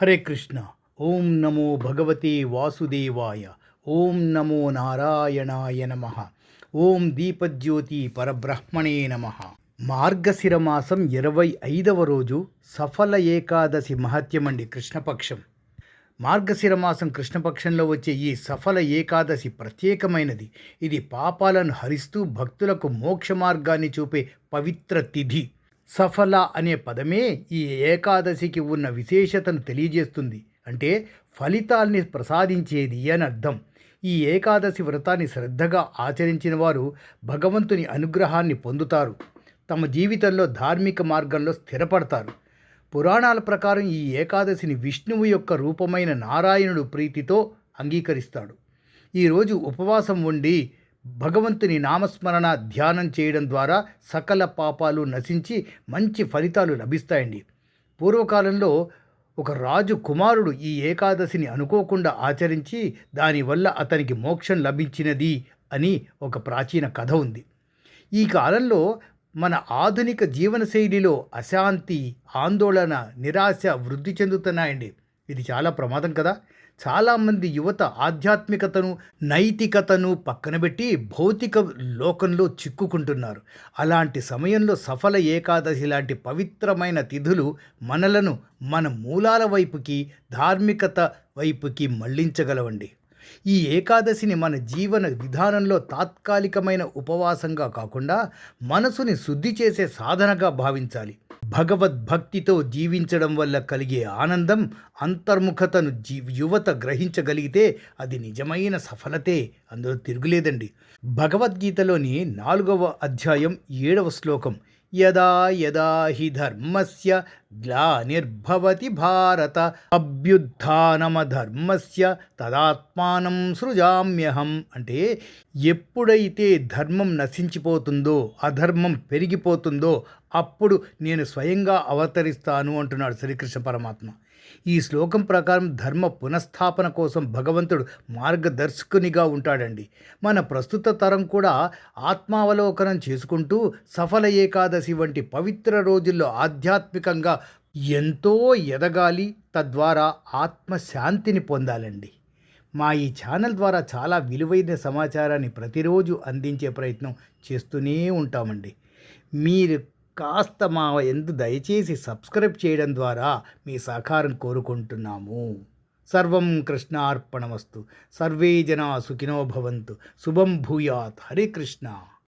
హరే కృష్ణ. ఓం నమో భగవతే వాసుదేవాయ. ఓం నమో నారాయణాయ నమ. ఓం దీపజ్యోతి పరబ్రహ్మణే నమ. మార్గశిర మాసం 25వ రోజు సఫల ఏకాదశి మహత్యమండి. కృష్ణపక్షం. మార్గశిర మాసం కృష్ణపక్షంలో వచ్చే ఈ సఫల ఏకాదశి ప్రత్యేకమైనది. ఇది పాపాలను హరిస్తూ భక్తులకు మోక్ష మార్గాన్ని చూపే పవిత్ర తిథి. సఫల అనే పదమే ఈ ఏకాదశికి ఉన్న విశేషతను తెలియజేస్తుంది. అంటే ఫలితాల్ని ప్రసాదించేది అని అర్థం. ఈ ఏకాదశి వ్రతాన్ని శ్రద్ధగా ఆచరించిన వారు భగవంతుని అనుగ్రహాన్ని పొందుతారు. తమ జీవితంలో ధార్మిక మార్గంలో స్థిరపడతారు. పురాణాల ప్రకారం ఈ ఏకాదశిని విష్ణువు యొక్క రూపమైన నారాయణుడు ప్రీతితో అంగీకరిస్తాడు. ఈరోజు ఉపవాసం ఉండి భగవంతుని నామస్మరణ ధ్యానం చేయడం ద్వారా సకల పాపాలు నశించి మంచి ఫలితాలు లభిస్తాయండి. పూర్వకాలంలో ఒక రాజు కుమారుడు ఈ ఏకాదశిని అనుకోకుండా ఆచరించి దానివల్ల అతనికి మోక్షం లభించినది అని ఒక ప్రాచీన కథ ఉంది. ఈ కాలంలో మన ఆధునిక జీవనశైలిలో అశాంతి, ఆందోళన, నిరాశ వృద్ధి చెందుతున్నాయండి. ఇది చాలా ప్రమాదం కదా. చాలామంది యువత ఆధ్యాత్మికతను, నైతికతను పక్కనబెట్టి భౌతిక లోకంలో చిక్కుకుంటున్నారు. అలాంటి సమయంలో సఫల ఏకాదశి లాంటి పవిత్రమైన తిథులు మనలను మన మూలాల వైపుకి, ధార్మికత వైపుకి మళ్లించగలవండి. ఈ ఏకాదశిని మన జీవన విధానంలో తాత్కాలికమైన ఉపవాసంగా కాకుండా మనసుని శుద్ధి చేసే సాధనగా భావించాలి. భగవద్భక్తితో జీవించడం వల్ల కలిగే ఆనందం, అంతర్ముఖతను యువత గ్రహించగలిగితే అది నిజమైన సఫలతే. అందులో తిరుగులేదండి. భగవద్గీతలోని 4వ అధ్యాయం 7వ శ్లోకం, యదా యదా హి ధర్మస్య గ్లానిర్భవతి భారత అభ్యుత్థానమధర్మస్య తదాత్మానం సృజామ్యహం. అంటే ఎప్పుడైతే ధర్మం నశించిపోతుందో, అధర్మం పెరిగిపోతుందో అప్పుడు నేను స్వయంగా అవతరిస్తాను అంటున్నాడు శ్రీకృష్ణ పరమాత్మ. ఈ శ్లోకం ప్రకారం ధర్మ పునఃస్థాపన కోసం భగవంతుడు మార్గదర్శకునిగా ఉంటాడండి. మన ప్రస్తుత తరం కూడా ఆత్మావలోకనం చేసుకుంటూ సఫల ఏకాదశి వంటి పవిత్ర రోజుల్లో ఆధ్యాత్మికంగా ఎంతో ఎదగాలి. తద్వారా ఆత్మశాంతిని పొందాలండి. మా ఈ ఛానల్ ద్వారా చాలా విలువైన సమాచారాన్ని ప్రతిరోజు అందించే ప్రయత్నం చేస్తూనే ఉంటామండి. మీరు కాస్త మా ఎందు దయచేసి సబ్స్క్రైబ్ చేయడం ద్వారా మీ సహకారం కోరుకుంటున్నాము. సర్వం కృష్ణార్పణమస్తు. సర్వే జనా సుఖినో భవంతు. శుభం భూయాత్. హరే కృష్ణ.